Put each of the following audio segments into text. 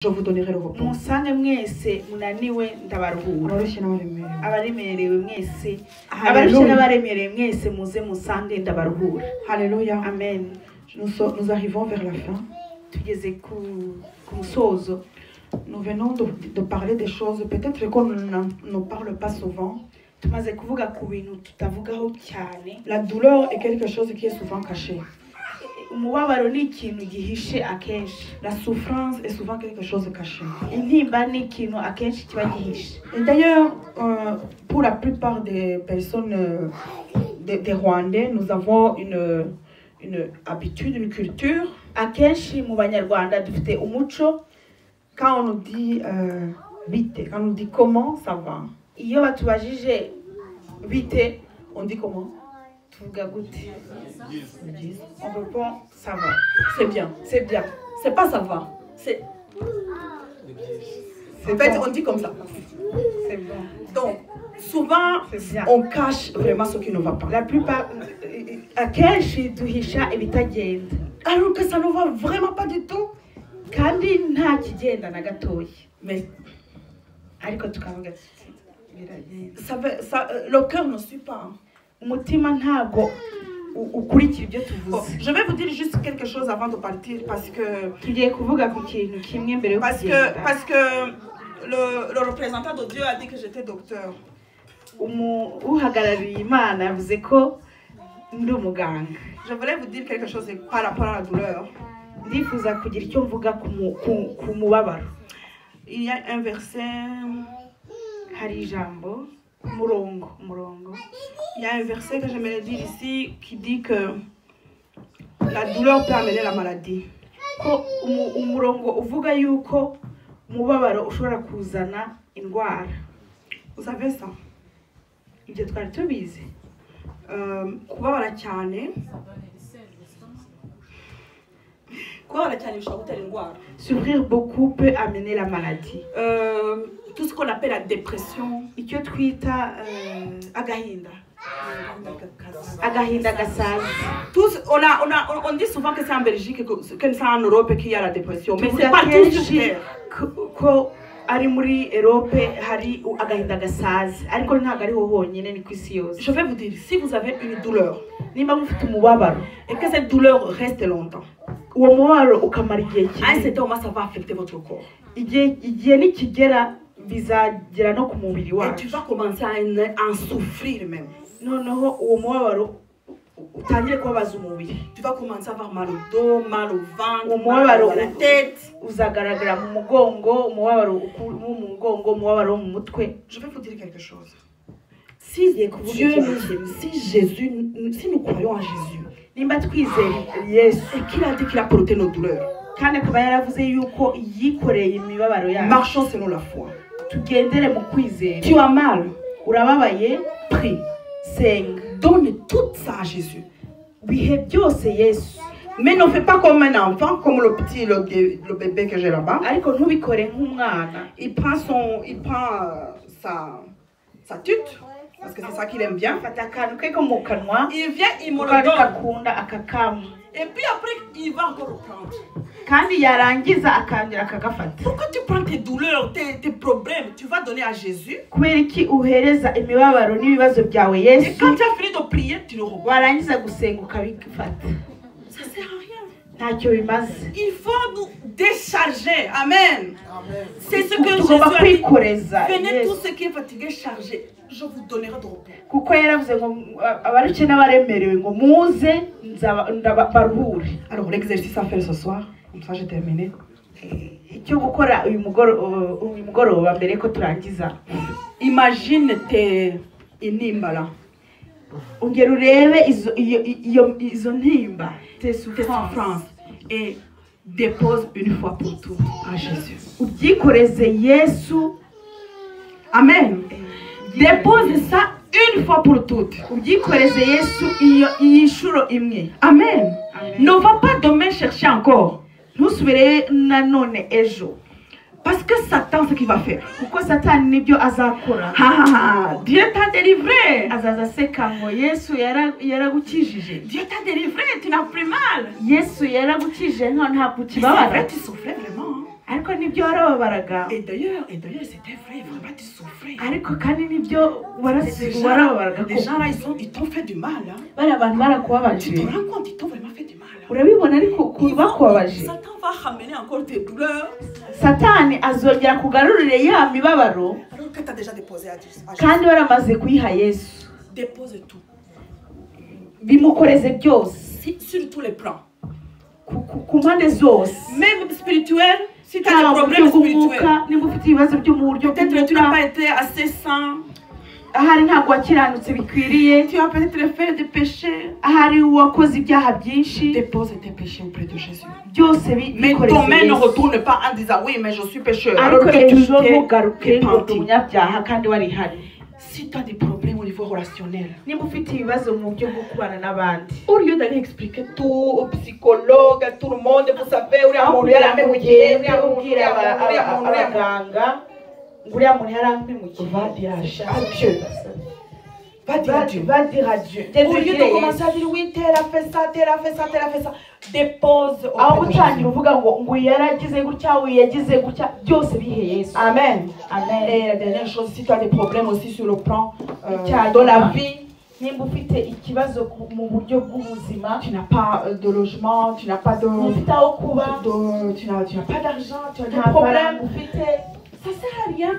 Je vous donnerai le repos. Musange mwese munaniwe ndabaruhura. Abaremerewe mwese. Abarushye n'abaremerewe mwese muze musange ndabaruhura. Alléluia. Amen. Nous arrivons vers la fin. Tugeze ku musozo. Nous venons de parler des choses peut-être qu'on ne parle pas souvent. Tumaze kuvuga ku bintu tutavugaho cyane. La douleur est quelque chose qui est souvent caché. Umubabaro ni ikintu gihishe akenshi. La souffrance est souvent quelque chose de caché. Intimba ni ikintu akenshi kiba gihishe. Et d'ailleurs, pour la plupart des personnes des Rwandais, nous avons une habitude, une culture. Akenshi mu Banyarwanda dufite umuco. Quand on nous dit vite, quand on nous dit comment ça va, iyo batubajije bite, on dit comment? Tuvuga gute? On répond ça va. C'est bien, c'est bien. C'est pas ça va. C'est en fait, on dit comme ça. C'est bon. Donc, souvent, on cache vraiment ce qui ne va pas. La plupart, akenshi duhisha ibitagenda. Alors que ça ne va vraiment pas du tout. Kandi nta kigenda na gatoya. Mais ariko tukavuga le cœur ne suit pas. Umutima ntago ukurikira ibyo tuvuze. Je vais vous dire juste quelque chose avant de partir parce que tugiye kuvuga ku kintu kimwe mbere yo kugenda. Parce que le représentant de Dieu a dit que j'étais docteur. Uhagarariye Imana yavuze ko ndi umuganga. Je voulais vous dire quelque chose par rapport à la douleur. Ndifuza kugira icyo mvuga ku mubabaro. Il y a un verset, hari ijambo, umurongo. Il y a un verset que j'aimerais dire ici qui dit que la douleur peut amener la maladie. Ko umurongo uvuga yuko umubabaro ushobora kuzana indwara. Vous savez ça? Ibyo twari tubizi. Kubabara cyane. Souffrir beaucoup peut amener la maladie. Tout ce qu'on appelle la dépression. Icyo twita agahinda. Agahinda gasaza. On dit souvent que c'est en Belgique, que c'est en Europe qu'il y a la dépression. Mais c'est pas tout sur terre. Ko ari muri Europe hari agahinda gasaza. Ariko ntago ari ho honyine ni kwisi yose. Je vais vous dire, si vous avez une douleur, nimba mufite umubabaro, et que cette douleur reste longtemps, uwo mubabaro ukamara igihe kinini, c'est moment ça va affecter votre corps. Igihe nikigera bizagera no ku mubiri wacu. Et tu vas commencer à en souffrir même. Noneho uwo mubabaro utangire kubabaza umubiri. Tu vas commencer à avoir mal au dos, mal au ventre, mal à la tête. Uzagaragara mu mugongo, umubabaro mu mugongo, umubabaro mu mutwe. Je vais vous dire quelque chose. Si Dieu si nous croyons en Jésus, nimba twizeye Yesu, et qu'il a dit qu'il a porté nos douleurs, kandi akaba yaravuze yuko yikoreye imibabaro yacu, marchons selon la foi. Tugendere mu kwizera. Tu as mal, urababaye, prie, senga, donne tout ça à Jésus. Bihe byose Yesu. Mais ne fais pas comme un enfant, comme le bébé que j'ai là-bas. Ariko ntubikore nk'umwana. Il prend sa tute, parce que c'est ça qu'il aime bien. Il vient, il me le donne. Akakama. Et puis après, il va encore reprendre. Kandi yarangiza akongera akagafata. Pourquoi tu prends tes douleurs, tes problèmes, tu vas donner à Jésus? Kubera iki uhereza imibabaro n'ibibazo byawe Yesu? Et quand tu as fini de prier, tu le reprends. Warangiza gusenga ukabifata. Ça sert à rien. Ntacyo bimaze. Il faut nous décharger. Amen. C'est ce que Jésus a dit. Venez tous ceux qui est fatigué, chargés. Je vous donnerai de repos. Kuko yaravuze ngo abarushye n'abaremerewe ngo muze ndabaruhure. Alors l'exercice à faire ce soir, comme ça j'ai terminé. Icyo gukora uyu mugoroba mbere ko turangiza. Imagine tes inimba là. Ongera urebe izo ntimba, tes souffrances, et dépose une fois pour toutes à Jésus. Ubyikoreze Yesu. Amen. Dépose ça une fois pour toutes. Ubyikoreze Yesu iyishuro imwe. Amen. Ne va pas demain chercher encore. Ntusubire nanone ejo. Parce que Satan, ce qu'il va faire. Kuko Satan nibyo azakora. Dieu t'a délivré. Azaza seka ngo Yesu yaragukijije. Dieu t'a délivré, tu n'as plus mal. Yesu yaragukijije nta kukibabara. Tu souffrais vraiment. ariko nibyo warababaraga Et d'ailleurs, c'était vrai, vraiment, tu souffrais. ariko kandi nibyo warababaraga Les gens là, ils t'ont fait du mal. Hein. bari abantu barakubabaje Tu te rends compte, ils t'ont vraiment fait du mal. Hein. urabibona ariko bakubabaje Satan va ramener encore tes douleurs. satani azongera kugarurire ya mibabaro Alors que tu as déjà déposé à Dieu. kandi waramaze kuyiha Yesu Dépose tout. bimukoreze byose Sur tous les plans. ku mpande zose Même spirituel, si tu as des problèmes spirituels. niba ufite ibibazo byo mu buryo Peut-être que tu n'as pas été assez saint. ahari ntabwo wakiranutse bikwiriye Tu as peut-être fait des péchés. ahari wakoze ibyaha byinshi Dépose tes péchés auprès de Jésus. byose Mais ton main ne retourne pas en disant oui, mais je suis pécheur. Alors ariko que tu ejo t'es ntugaruke ngo repenti. umunyabyaha kandi warihari Si tu as des problèmes au niveau relationnel, niba ufite ibibazo mu buryo bwo kubana n'abandi au lieu d'aller expliquer tout au psychologue, à tout le monde, vous savez, aho kugira ngo ugende ubwira abaganga ngo uriya muntu yarampemukiye va dire à Dieu. Va dire à Dieu. va dire à Dieu Au lieu de commencer à dire oui, tel a fait ça, tel a fait ça, tel a fait ça, dépose aho auprès de gutangira Jésus. uvuga ngo yaragize gutya uyu yagize gutya byose bihe Yesu Amen. amen Et la dernière chose, si tu as des problèmes aussi sur le plan Icyaha de la vie, nimba ufite ikibazo mu buryo bw'ubuzima tu n'as pas de logement, tu n'as pas de, ufite aho kuba tu n'as pas d'argent, tu as des nta problèmes, faranga ufite ça sert à rien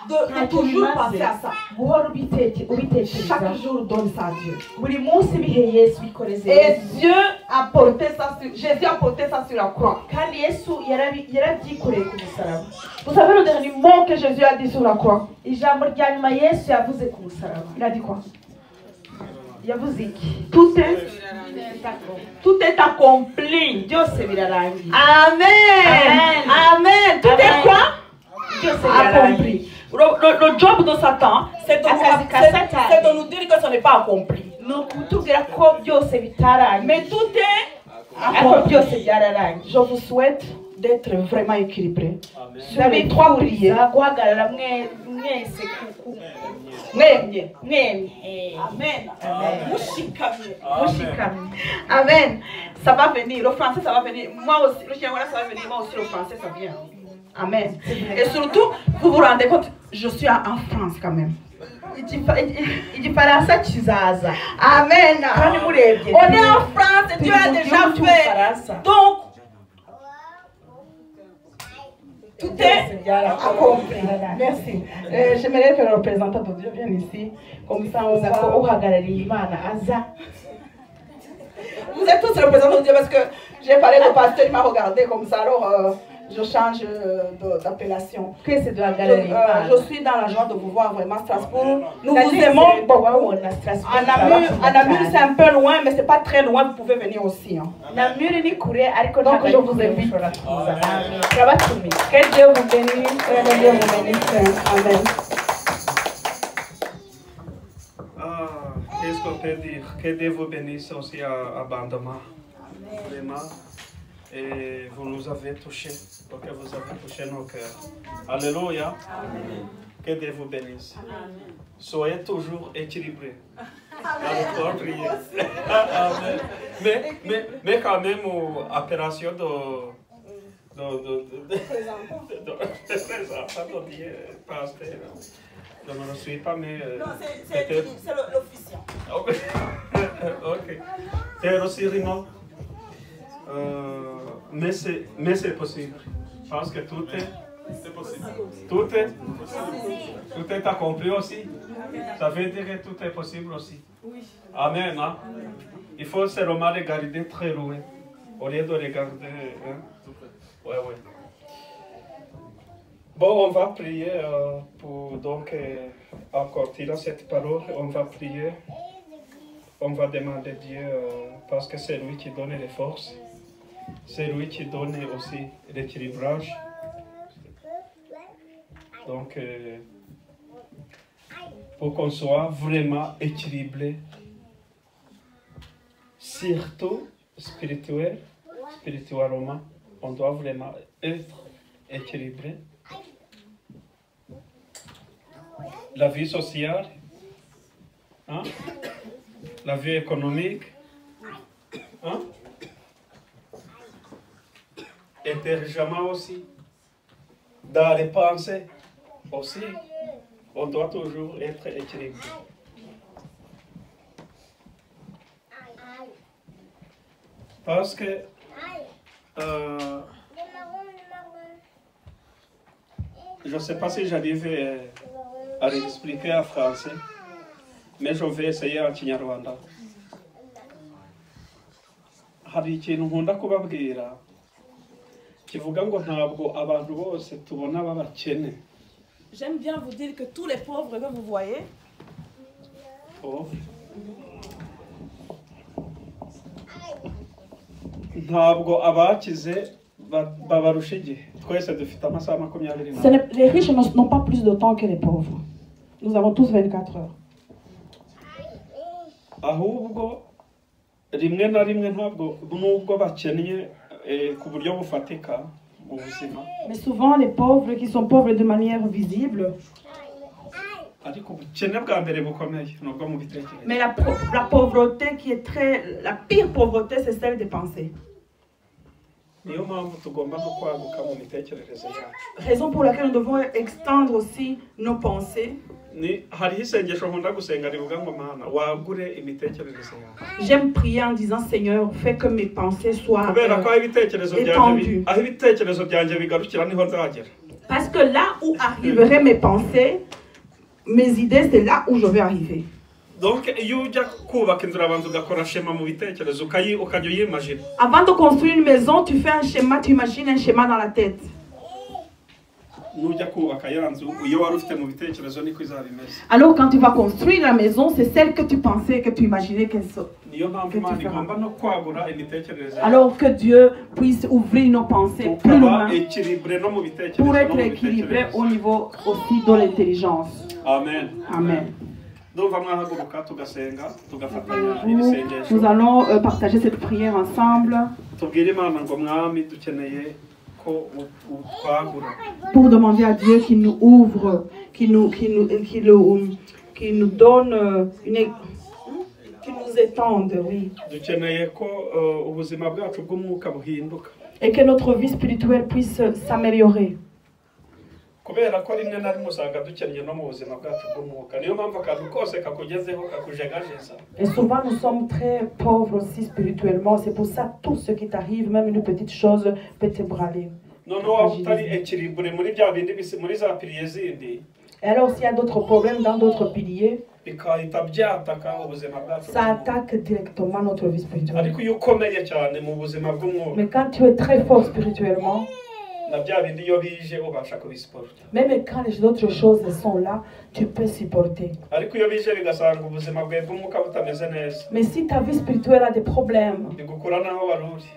nta de toujours kintu penser bimaze à ça. guhora ubitekereza Chaque jour, donne ça à Dieu. buri munsi bihe Yesu bikoreze Et Yesu Dieu a porté ça sur, Jésus a porté ça sur la croix. kandi Yesu yarabyikoreye ku musaraba Vous savez le dernier mot que Jésus a dit sur la croix? ijambo rya nyuma Yesu yavuze ku musaraba Il a dit quoi? yavuze iki Tout est accompli. byose birarangiye Amen. Amen. Tout est quoi? byose birarangiye Accompli. Le job de Satan, c'est de nous dire que ce n'est pas accompli. ni ukutubwira ko byose bitarangiye Mais tout est ariko accompli. byose byararangiye Je vous souhaite d'être vraiment équilibré. Sur les trois prières. guhagarara mwese Mwemye. mwemye Amen. Mushikamye. mushikamye Amen. Ça va venir. Le français, ça va venir. Moi aussi, le chien, ça va venir. Moi aussi, le français, ça vient. Amen. Et surtout, vous vous rendez compte, je suis en France quand même. igifaransa kizaza Amen. kandi murebye On est en France et Dieu a déjà fait. Donc, tout est accompli. Merci. J'aimerais que le représentant de Dieu vienne ici. Comme ça, on va. uhagarariye Imana aza Vous êtes tous représentants de Dieu parce que j'ai parlé au pasteur, il m'a regardé comme ça. Alors, je change d'appellation. twese duhagarariye Imana Je suis dans la joie de vous voir vraiment Strasbourg. Nous vous aimons beaucoup. Namur, c'est un peu loin, mais c'est pas très loin. Vous pouvez venir aussi. Hein. Namur ni kure ariko Donc, je vous kure invite. mushobora kuza namwe turabatumiye Que Dieu vous bénisse. Que Dieu vous bénisse. Amen. Qu'est-ce qu'on peut dire? Que Dieu vous bénisse aussi abondamment. Vraiment. Et vous nous avez touchés. Donc vous avez touché nos cœurs. Alléluia. Que Dieu vous bénisse. Soyez toujours équilibrés dans votre prière. Amen. Mais quand même, opération de présentation de Dieu, pasteur. Je ne le suis pas, mais C'est l'officiel. Ok. C'est aussi Rino. Mais c'est possible. Parce que tout est possible. Tout est accompli aussi. Ça veut dire que tout est possible aussi. Amen. Hein? Il faut seulement regarder très loin. Au lieu de regarder. Hein? Ouais. Bon, on va prier pour donc encore tirer cette parole. On va prier. On va demander Dieu parce que c'est lui qui donne les forces. C'est lui qui donne aussi l'équilibrage. Donc, pour qu'on soit vraiment équilibré, surtout spirituellement, on doit vraiment être équilibré. La vie sociale, hein? La vie économique, hein? Intelligemment aussi. dans les pensées aussi, on doit toujours être équilibré. Parce que je ne sais pas si j'arrive à l'expliquer en français, mais je vais essayer en Kinyarwanda. Hari ikintu nkunda kubabwira kivuga ngo ntabwo abantu bose tubona babakene. J'aime bien vous dire que tous les pauvres que vous voyez, ntabwo abakize babarusha igihe. Twese dufite amasaha 24. les riches n'ont pas plus de temps que les pauvres. Nous avons tous 24 heures. Ahubwo rimwe na rimwe ntabwo nubwo bakennye ku buryo bufatika mu buzima. Mais souvent les pauvres qui sont pauvres de manière visible. Ariko ubukene bwa mbere bukomeye nubwo mu bitekerezo. Mais la pauvreté qui est la pire pauvreté, c'est celle des pensées. Niyo mpamvu tugomba no kwaguka mu mitekerereze yacu. Raison pour laquelle nous devons extendre aussi nos pensées. Hariho isengesho nkunda gusenga rivuga ngo Mana wagure imitekerereze yawe. J'aime prier en disant Seigneur, fais que mes pensées soient kubera ko étendues. Aho ibitekerezo byanjye bigarukira niho nzagera. Parce que là où arriveraient mes pensées, mes idées, c'est là où je vais arriver. Donc iyo ujya kubaka inzu abanza ugakora schema mu bitekerezo ukajya uyimagine. Avant de construire une maison, tu fais un schéma, tu imagines un schéma dans la tête. Alors quand tu vas construire la maison, c'est celle que tu pensais, que tu imaginais qu'elle soit. Alors que Dieu puisse ouvrir nos pensées plus loin pour être équilibré au niveau aussi de l'intelligence. Amen. Amen. Nous allons partager cette prière ensemble pour demander à Dieu qu'il nous ouvre, qu'il nous donne qu'il nous étende, oui. Et que notre vie spirituelle puisse s'améliorer. Et souvent nous sommes très pauvres aussi spirituellement. C'est pour ça tout ce qui t'arrive, même une petite chose, peut t'ébranler. Et alors s'il y a d'autres problèmes dans d'autres piliers, ça attaque directement notre vie spirituelle. Mais quand tu es très fort spirituellement, même quand les autres choses sont là, tu peux supporter. Mais si ta vie spirituelle a des problèmes,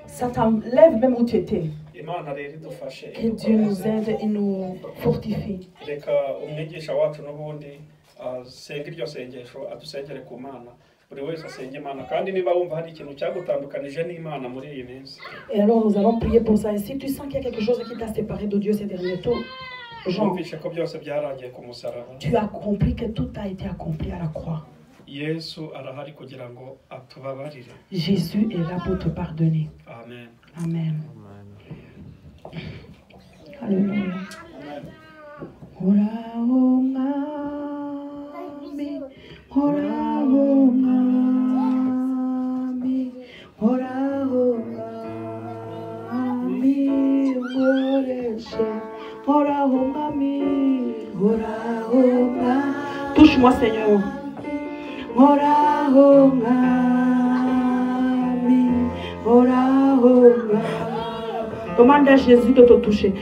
ça t'enlève même où tu étais. Que Dieu nous aide et nous fortifie. Et alors nous allons prier pour ça. Et si tu sens qu'il y a quelque chose qui t'a séparé de Dieu ces derniers temps, Jean, tu as accompli que tout a été accompli à la croix. Jésus est là pour te pardonner. Amen. Amen. Alléluia. Touche-moi, Seigneur. Demande à Jésus de te toucher.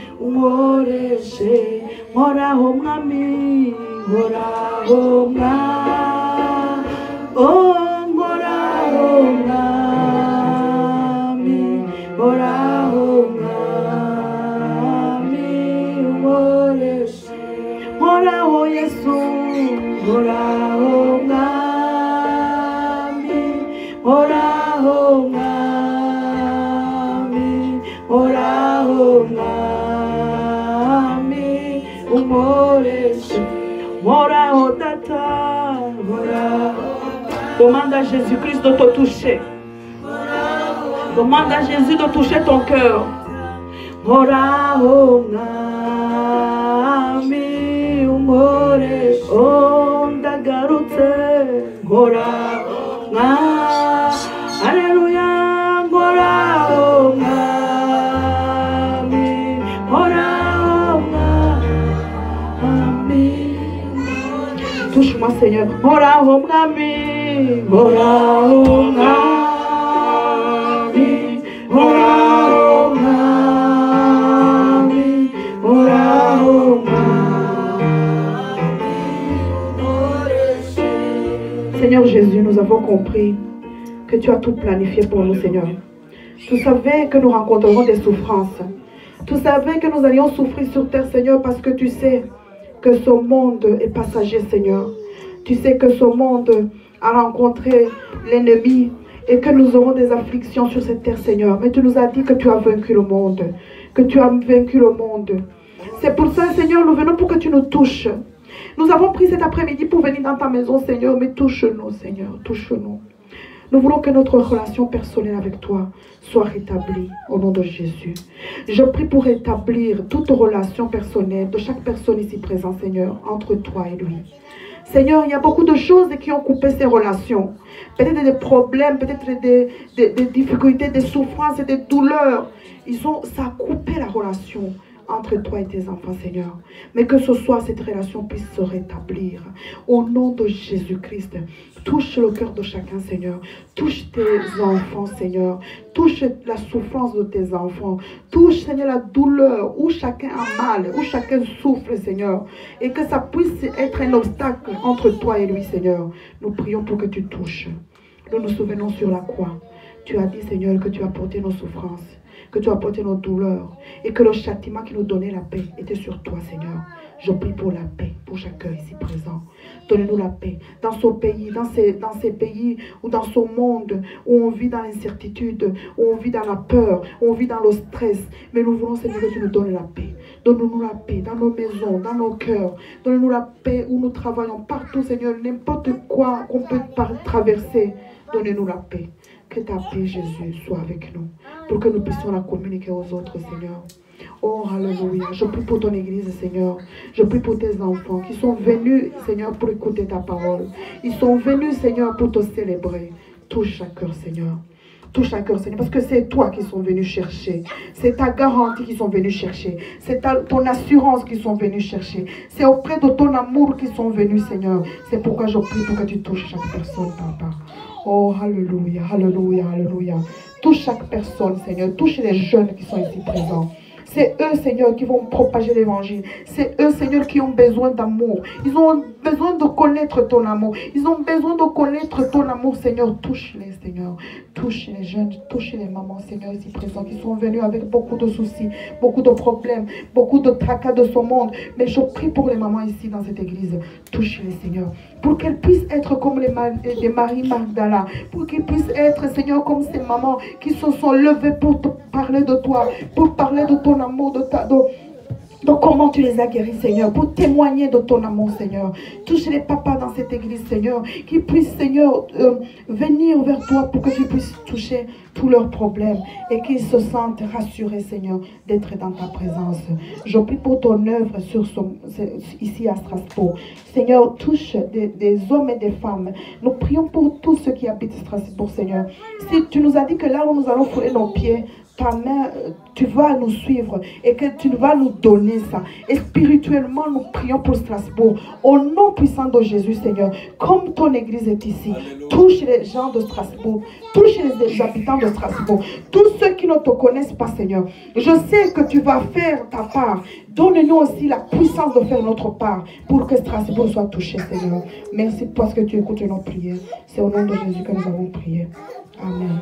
Demande à Jésus-Christ de te toucher. Demande à Jésus de toucher ton cœur. Alléluia, touche-moi, Seigneur. Seigneur Jésus, nous avons compris que tu as tout planifié pour nous, Seigneur. Tu savais que nous rencontrerons des souffrances. Tu savais que nous allions souffrir sur terre, Seigneur, parce que tu sais que ce monde est passager, Seigneur. Tu sais que ce monde a rencontré l'ennemi et que nous aurons des afflictions sur cette terre, Seigneur. Mais tu nous as dit que tu as vaincu le monde. Que tu as vaincu le monde. C'est pour ça, Seigneur, nous venons pour que tu nous touches. Nous avons pris cet après-midi pour venir dans ta maison, Seigneur, mais touche-nous, Seigneur, touche-nous. Nous voulons que notre relation personnelle avec toi soit rétablie au nom de Jésus. Je prie pour rétablir toute relation personnelle de chaque personne ici présente, Seigneur, entre toi et lui. Seigneur, il y a beaucoup de choses qui ont coupé ces relations. Peut-être des problèmes, peut-être des difficultés, des souffrances et des douleurs. Ça a coupé la relation entre toi et tes enfants, Seigneur. Mais que ce soir, cette relation puisse se rétablir. Au nom de Jésus-Christ, touche le cœur de chacun, Seigneur. Touche tes enfants, Seigneur. Touche la souffrance de tes enfants. Touche, Seigneur, la douleur où chacun a mal, où chacun souffre, Seigneur. Et que ça puisse être un obstacle entre toi et lui, Seigneur. Nous prions pour que tu touches. Nous nous souvenons sur la croix. Tu as dit, Seigneur, que tu as porté nos souffrances, que tu as porté nos douleurs et que le châtiment qui nous donnait la paix était sur toi, Seigneur. Je prie pour la paix, pour chacun ici présent. Donne-nous la paix dans ce pays, dans ces pays ou dans ce monde où on vit dans l'incertitude, où on vit dans la peur, où on vit dans le stress. Mais nous voulons, Seigneur, que tu nous donnes la paix. Donne-nous la paix dans nos maisons, dans nos cœurs. Donne-nous la paix où nous travaillons partout, Seigneur. N'importe quoi qu'on peut traverser, donne-nous la paix. Que ta paix, Jésus, soit avec nous, pour que nous puissions la communiquer aux autres, Seigneur. Oh, alléluia. Je prie pour ton église, Seigneur. Je prie pour tes enfants qui sont venus, Seigneur, pour écouter ta parole. Ils sont venus, Seigneur, pour te célébrer. Touche chaque cœur, Seigneur. Touche chaque cœur, Seigneur, parce que c'est toi qui sont venus chercher. C'est ta garantie qu'ils sont venus chercher. C'est ton assurance qu'ils sont venus chercher. C'est auprès de ton amour qu'ils sont venus, Seigneur. C'est pourquoi je prie pour que tu touches chaque personne, Papa. Oh, alléluia, alléluia, alléluia. Touche chaque personne, Seigneur. Touche les jeunes qui sont ici présents. C'est eux, Seigneur, qui vont propager l'évangile. C'est eux, Seigneur, qui ont besoin d'amour. Ils ont besoin de connaître ton amour. Ils ont besoin de connaître ton amour, Seigneur. Touche-les, Seigneur. Touche les jeunes, touche les mamans, Seigneur, ici présents, qui sont venus avec beaucoup de soucis, beaucoup de problèmes, beaucoup de tracas de ce monde. Mais je prie pour les mamans ici dans cette église. Touche-les, Seigneur. Pour qu'elles puissent être comme les Marie Magdala. Pour qu'elles puissent être, Seigneur, comme ces mamans qui se sont levées pour te parler de toi, pour parler de ton amour, de comment tu les as guéris, Seigneur, pour témoigner de ton amour, Seigneur. Touche les papas dans cette église, Seigneur, qui puissent, Seigneur, venir vers toi pour que tu puisses toucher tous leurs problèmes et qu'ils se sentent rassurés, Seigneur, d'être dans ta présence. Je prie pour ton œuvre ici à Strasbourg. Seigneur, touche des hommes et des femmes. Nous prions pour tous ceux qui habitent Strasbourg, Seigneur. Si tu nous as dit que là où nous allons fouler nos pieds, ta main, tu vas nous suivre et que tu vas nous donner ça. Et spirituellement, nous prions pour Strasbourg. Au nom puissant de Jésus, Seigneur, comme ton église est ici, touche les gens de Strasbourg, touche les habitants de Strasbourg, tous ceux qui ne te connaissent pas, Seigneur. Je sais que tu vas faire ta part. Donne-nous aussi la puissance de faire notre part pour que Strasbourg soit touché, Seigneur. Merci parce que tu écoutes nos prières. C'est au nom de Jésus que nous avons prié. Amen.